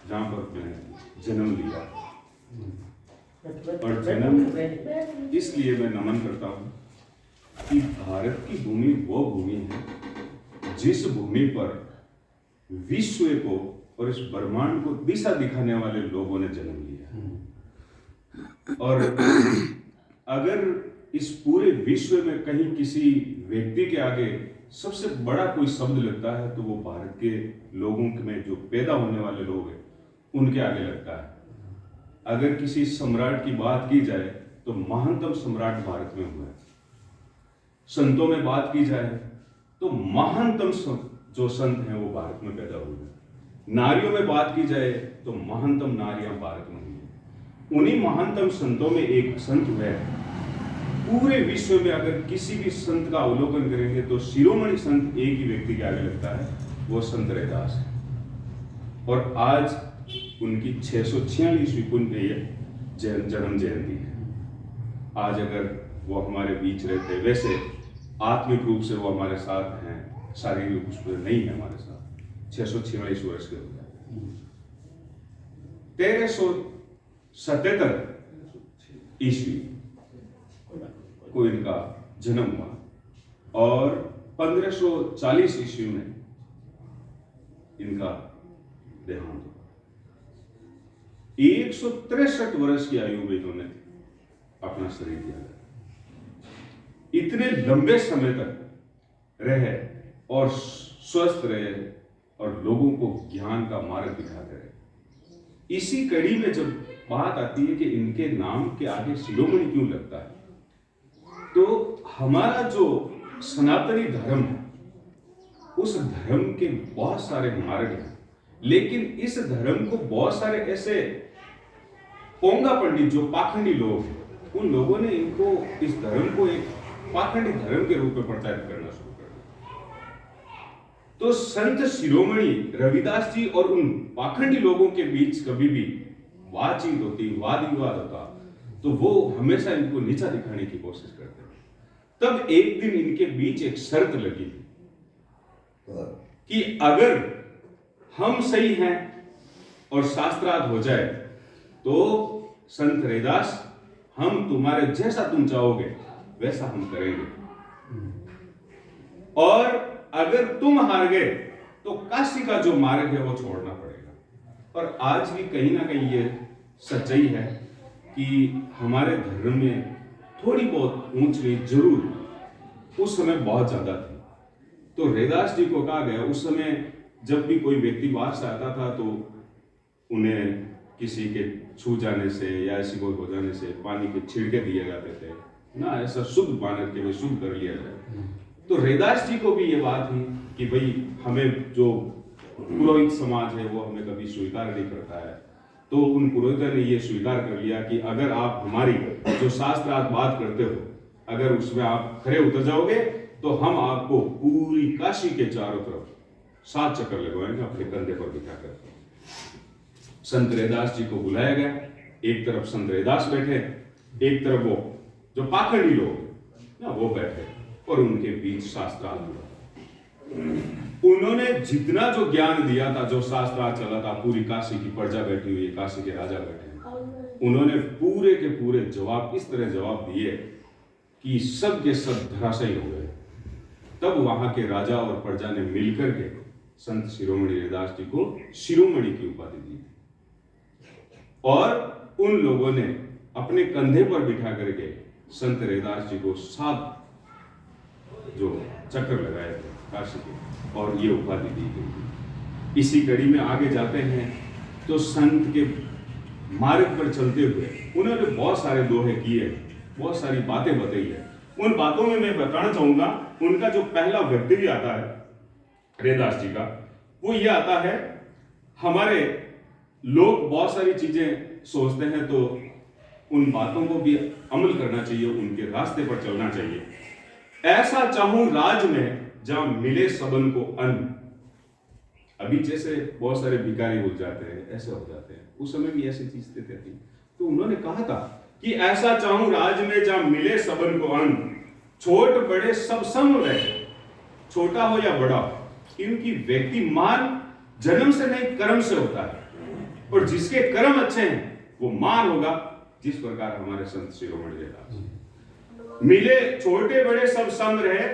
जहाँ पर मैं जन्म लिया। और जन्म इसलिए मैं नमन करता हूँ कि भारत की भूमि वो भूमि है जिस भूमि पर विश्व को और इस ब्रह्मांड को दिशा दिखाने वाले लोगों ने जन्म लिया। और अगर इस पूरे विश्व में कहीं किसी व्यक्ति के आगे सबसे बड़ा कोई शब्द लगता है तो वो भारत के लोगों में जो पैदा होने वाले लोग हैं उनके आगे लगता है। अगर किसी सम्राट की बात की जाए तो महानतम सम्राट भारत में हुआ है। संतों में बात की जाए तो महानतम जो संत हैं वो भारत में पैदा हुए हैं। नारियों में बात की जाए तो महानतम नारियां भारत में हुई हैं। उन्हीं महानतम संतों में एक संत हुआ है। पूरे विश्व में अगर किसी भी संत का अवलोकन करेंगे तो शिरोमणि संत एक ही व्यक्ति के आगे लगता है, वो संत रैदास है। और आज उनकी 646वीं पुण्य जन्म जयंती है। आज अगर वो हमारे बीच रहते, वैसे आत्मिक रूप से वो हमारे साथ हैं, शारीरिक रूप से नहीं है हमारे साथ। 646 वर्ष के हो गए। 1377 ईस्वी को इनका जन्म हुआ और 1540 ईस्वी में इनका देहांत हुआ। 163 वर्ष की आयु में इन्होंने अपना शरीर दिया। इतने लंबे समय तक रहे और स्वस्थ रहे और लोगों को ज्ञान का मार्ग दिखाते रहे। इसी कड़ी में जब बात आती है कि इनके नाम के आगे शिरोमणि क्यों लगता है, तो हमारा जो सनातनी धर्म है उस धर्म के बहुत सारे मार्ग हैं, लेकिन इस धर्म को बहुत सारे ऐसे पोंगा पंडित जो पाखंडी लोग हैं, उन लोगों ने इनको इस धर्म को एक पाखंडी धर्म के रूप में प्रचारित करना शुरू कर दिया। तो संत शिरोमणि रविदास जी और उन पाखंडी लोगों के बीच कभी भी बातचीत होती, वाद विवाद होता, तो वो हमेशा इनको नीचा दिखाने की कोशिश करते। तब एक दिन इनके बीच एक शर्त लगी कि अगर हम सही हैं और शास्त्रार्थ हो जाए तो संत रैदास, हम तुम्हारे जैसा तुम चाहोगे वैसा हम करेंगे, और अगर तुम हार गए तो काशी का जो मार्ग है वो छोड़ना पड़ेगा। और आज भी कहीं ना कहीं ये सच्चाई है कि हमारे धर्म में थोड़ी बहुत ऊंच नीच जरूर उस समय बहुत ज्यादा थी। तो रैदास जी को कहा गया, उस समय जब भी कोई व्यक्ति बाहर से आता था तो उन्हें किसी के छू जाने से या ऐसी कोई हो जाने से पानी के छिड़के दिए जाते थे ना, ऐसा शुद्ध मान के भाई शुद्ध कर लिया जाए। तो रैदास जी को भी ये बात थी कि भाई हमें जो पुरोहित समाज है वो हमें कभी स्वीकार नहीं करता है। तो उन पुरोहितों ने ये स्वीकार कर लिया कि अगर आप हमारी जो शास्त्रार्थ बात करते हो, अगर उसमें आप खरे उतर जाओगे तो हम आपको पूरी काशी के चारों तरफ 7 चक्कर लगवाएंगे अपने कंधे पर बिठाकर। संत रैदास जी को बुलाया गया। एक तरफ संत रैदास बैठे, एक तरफ वो जो पाखंडी लोग ना वो बैठे, और उनके बीच शास्त्रार्थ हुआ। उन्होंने जितना जो ज्ञान दिया था, जो शास्त्रार्थ चला था, पूरी काशी की प्रजा बैठी हुई है, काशी के राजा बैठे, उन्होंने पूरे के पूरे जवाब इस तरह जवाब दिए कि सब के सब धराशायी हो गए। तब वहां के राजा और प्रजा ने मिलकर के संत शिरोमणि रैदास जी को शिरोमणि की उपाधि दी और उन लोगों ने अपने कंधे पर बिठा करके संत रैदास जी को 7 जो चक्कर लगाए थे काशी के, और ये उपाधि दी गई। इसी कड़ी में आगे जाते हैं तो संत के मार्ग पर चलते हुए उन्होंने बहुत सारे दोहे किए, बहुत सारी बातें बताई है। उन बातों में मैं बताना चाहूंगा, उनका जो पहला वक्तव्य आता है रैदास जी का, वो ये आता है, हमारे लोग बहुत सारी चीजें सोचते हैं तो उन बातों को भी अमल करना चाहिए, उनके रास्ते पर चलना चाहिए। ऐसा चाहूं राज में जहां मिले सबन को अन्न। अभी जैसे बहुत सारे भिखारी हो जाते हैं, ऐसे हो जाते हैं, उस समय भी ऐसी चीजें थी। तो उन्होंने कहा था कि ऐसा चाहूं राज में जहां मिले सबन को अन्न, छोट बड़े सब सम रहे, छोटा हो या बड़ा, इनकी व्यक्ति मान जन्म से नहीं कर्म से होता है। और जिसके कर्म अच्छे हैं वो मान होगा, जिस प्रकार हमारे संत शिरोमणि रैदास। मिले छोटे बड़े सब सम रहे,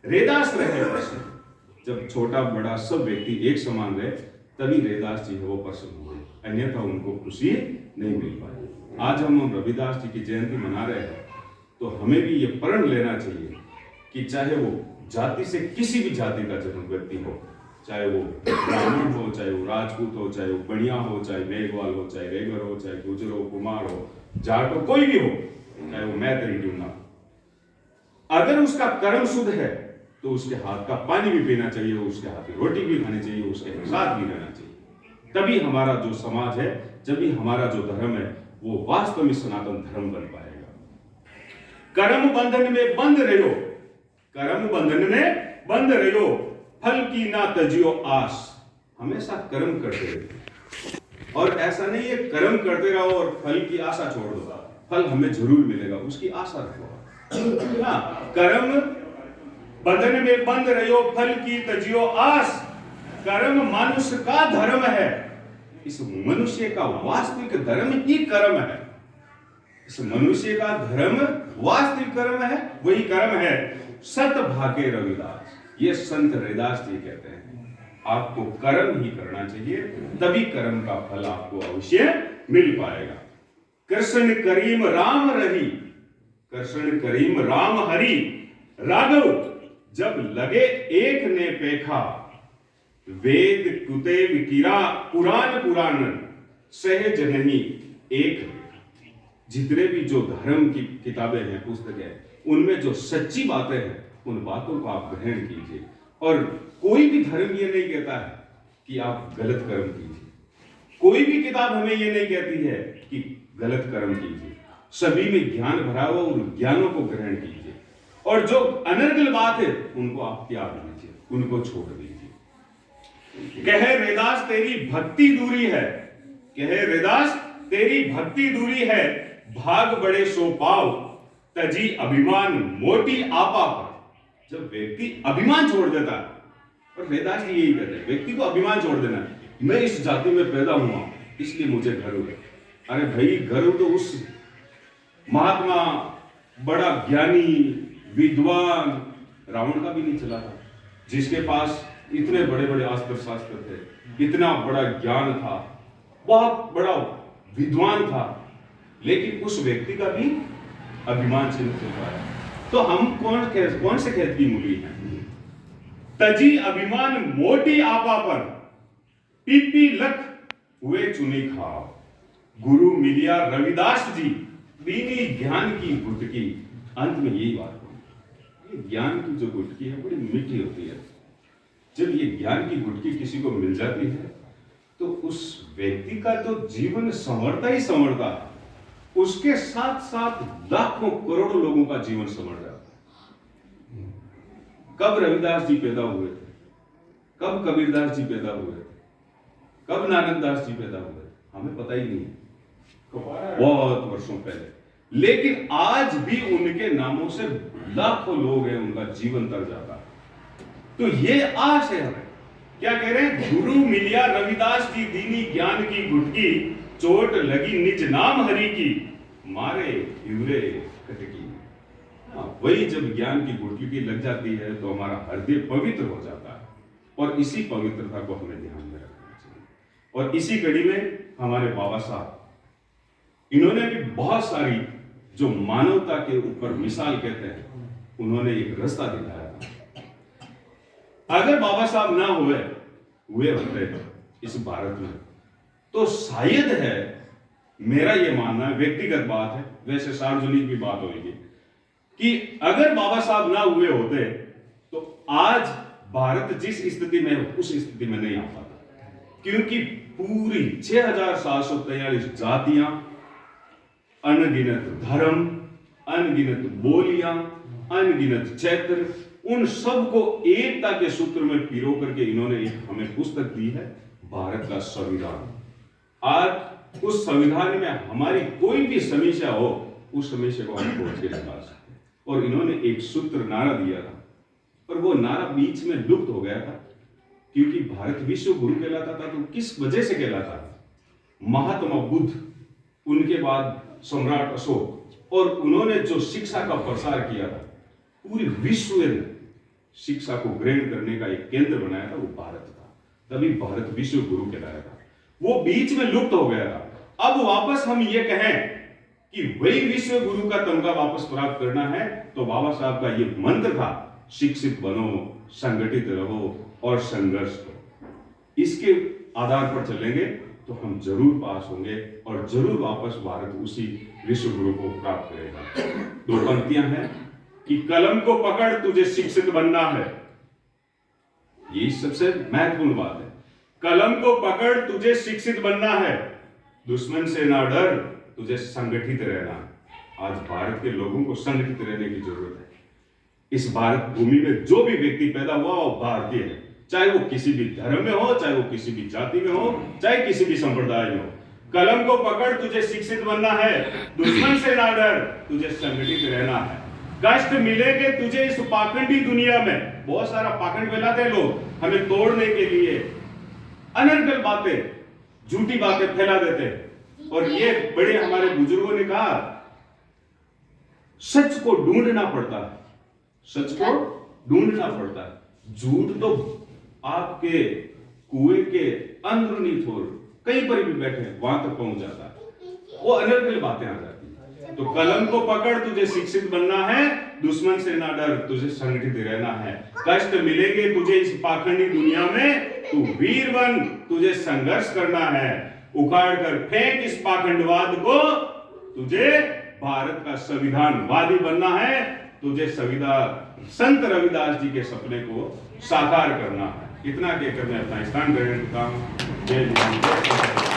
रैदास रहे प्रसन्न। जब छोटा बड़ा सब व्यक्ति एक समान रहे तभी रैदास जी है वो प्रसन्न हुए, अन्यथा उनको खुशी नहीं मिल पाई। आज हम रविदास जी की जयंती मना रहे हैं तो हमें भी ये प्रण लेना चाहिए कि चाहे वो जाति से किसी भी जाति का जन्म व्यक्ति हो, चाहे वो ब्राह्मण हो, चाहे वो राजपूत हो, चाहे वो बनिया हो, चाहे मेघवाल हो, चाहे रेगर हो, चाहे गुजर हो, कुमार हो, जाट हो, कोई भी हो, चाहे वो मैत्री क्यों ना, अगर उसका कर्म शुद्ध है तो उसके हाथ का पानी भी पीना चाहिए, उसके हाथ की रोटी भी खानी चाहिए, उसके साथ भी रहना चाहिए। तभी हमारा जो समाज है, जब भी हमारा जो धर्म है वो वास्तव में सनातन धर्म बन पाएगा। कर्म बंधन में बंद रहो, कर्म बंधन में बंद रहो, फल की ना तजियो आस। हमेशा कर्म करते रहो, और ऐसा नहीं है कर्म करते रहो और फल की आशा छोड़ दो। फल हमें जरूर मिलेगा, उसकी आशा रखो। कर्म बंधन में बंद रहो, फल की तजियो आस। कर्म मनुष्य का धर्म है, इस मनुष्य का वास्तविक धर्म ही कर्म है। इस मनुष्य का धर्म वास्तविक कर्म है, वही कर्म है। सत भागे रविदास, ये संत रैदास जी कहते हैं आपको कर्म ही करना चाहिए, तभी कर्म का फल आपको अवश्य मिल पाएगा। कृष्ण करीम राम रही, कृष्ण करीम राम हरि, राघव जब लगे एक ने पेखा। वेद कुतेव कीरा पुराण पुराण, सहज नहीं एक। जितने भी जो धर्म की किताबें हैं, पुस्तकें हैं, उनमें जो सच्ची बातें हैं उन बातों को आप ग्रहण कीजिए। और कोई भी धर्म ये नहीं कहता है कि आप गलत कर्म कीजिए, कोई भी किताब हमें ये नहीं कहती है कि गलत कर्म कीजिए। सभी में ज्ञान भरा हुआ, उन ज्ञानों को ग्रहण कीजिए, और जो अनर्गल बात है उनको आप त्याग दीजिए, उनको छोड़ दीजिए। कहे रैदास तेरी भक्ति दूरी है, कहे रैदास तेरी भक्ति दूरी है, भाग बड़े सो पाओ, तजी अभिमान मोटी आपा पर। जब व्यक्ति अभिमान छोड़ देता है, और रैदास जी यही कहते हैं व्यक्ति को अभिमान छोड़ देना, मैं इस जाति में पैदा हुआ इसलिए मुझे गर्व है। अरे भाई, गर्व तो उस महात्मा बड़ा ज्ञानी विद्वान रावण का भी नहीं चला था, जिसके पास इतने बड़े बड़े अस्त्र शास्त्र थे, इतना बड़ा ज्ञान था, बहुत बड़ा विद्वान था, लेकिन उस व्यक्ति का भी अभिमान से नहीं पाया। तो हम कौन से खेत की मूली हैं? तजी अभिमान मोटी आपा पर, पीपी लख हुए चुनी खाओ। गुरु मिलिया रविदास जी, दीनी ज्ञान की गुटकी। अंत में यही बात होगी, ये ज्ञान की जो गुटकी है बड़ी मीठी होती है। जब ये ज्ञान की गुटकी किसी को मिल जाती है तो उस व्यक्ति का तो जीवन संवरता ही संवरता है, उसके साथ साथ लाखों करोड़ों लोगों का जीवन संवर जाता है। कब रविदास जी पैदा हुए थे, कब कबीरदास जी पैदा हुए थे, कब नानक दास जी पैदा हुए थे, हमें पता ही नहीं है, बहुत वर्षों पहले। लेकिन आज भी उनके नामों से लाखों लोग हैं, उनका जीवन तर जाता है। तो ये आस है हमें। क्या कह रहे हैं? गुरु मिलिया रविदास जी, दीनी ज्ञान की गुटकी, चोट लगी निज नाम हरि की, मारे हिवरे कटकी। वही जब ज्ञान की गुटकी लग जाती है तो हमारा हृदय पवित्र हो जाता है, और इसी पवित्रता को हमें ध्यान में रखना चाहिए। और इसी कड़ी में हमारे बाबा साहब, इन्होंने भी बहुत सारी जो मानवता के ऊपर मिसाल कहते हैं, उन्होंने एक रास्ता दिखाया था। अगर बाबा साहब ना हुए होते इस भारत में, तो शायद है, मेरा यह मानना है, व्यक्तिगत बात है, वैसे सार्वजनिक भी बात होगी, कि अगर बाबा साहब ना हुए होते तो आज भारत जिस स्थिति में है उस स्थिति में नहीं आ पाता। क्योंकि पूरी 6743 जातियां, अनगिनत धर्म, अनगिनत बोलियां, अनगिनत क्षेत्र, उन सबको एकता के सूत्र में पिरो करके इन्होंने एक हमें पुस्तक दी है, भारत का संविधान। आज उस संविधान में हमारी कोई भी समस्या हो, उस समस्या को हम पहुंच के निकाल सकते हैं। और इन्होंने एक सूत्र नारा दिया था, और वो नारा बीच में लुप्त हो गया था, क्योंकि भारत विश्व गुरु कहलाता था। तो किस वजह से कहलाता था? महात्मा बुद्ध, उनके बाद सम्राट अशोक, और उन्होंने जो शिक्षा का प्रसार किया था, पूरे विश्व में शिक्षा को ग्रहण करने का एक केंद्र बनाया था, वो भारत था। तभी भारत विश्व गुरु कहलाया था। वो बीच में लुप्त हो गया था। अब वापस हम ये कहें कि वही विश्व गुरु का तमगा वापस प्राप्त करना है, तो बाबा साहब का ये मंत्र था, शिक्षित बनो, संगठित रहो और संघर्ष करो। इसके आधार पर चलेंगे तो हम जरूर पास होंगे और जरूर वापस भारत उसी विश्व गुरु को प्राप्त करेगा। दो पंक्तियां हैं कि कलम को पकड़ तुझे शिक्षित बनना है। ये सबसे महत्वपूर्ण बात है। कलम को पकड़ तुझे शिक्षित बनना है, दुश्मन से ना डर, तुझे संगठित रहना है। आज भारत के लोगों को संगठित रहने की जरूरत है। इस भारत भूमि में जो भी व्यक्ति पैदा हुआ वो भारतीय है, चाहे वो किसी भी धर्म में हो, चाहे वो किसी भी जाति में हो, चाहे किसी भी संप्रदाय में हो। कलम को पकड़ तुझे शिक्षित बनना है, दुश्मन से ना डर, तुझे संगठित रहना है। कष्ट मिलेंगे तुझे इस पाखंडी दुनिया में। बहुत सारा पाखंड फैलाते हैं लोग हमें तोड़ने के लिए, अनर्गल बातें, झूठी बातें फैला देते हैं। और ये बड़े हमारे बुजुर्गों ने कहा, सच को ढूंढना पड़ता है, सच को ढूंढना पड़ता है। झूठ तो आपके कुएं के अंदरूनी छोर कहीं पर भी बैठे वहां तक पहुंच जाता है, वो अनर्गल बातें आ जाती है। तो कलम को पकड़ तुझे शिक्षित बनना है, दुश्मन से ना डर, तुझे संगठित रहना है। कष्ट मिलेंगे तुझे इस पाखंडी दुनिया में, तू वीर बन, तुझे संघर्ष करना है। उखाड़ कर फेंक इस पाखंडवाद को, तुझे भारत का संविधानवादी बनना है। तुझे संविधान संत रविदास जी के सपने को साकार करना है। इतना कहकर मैं अपना स्थान ग्रहण करता हूं। जय हिंद।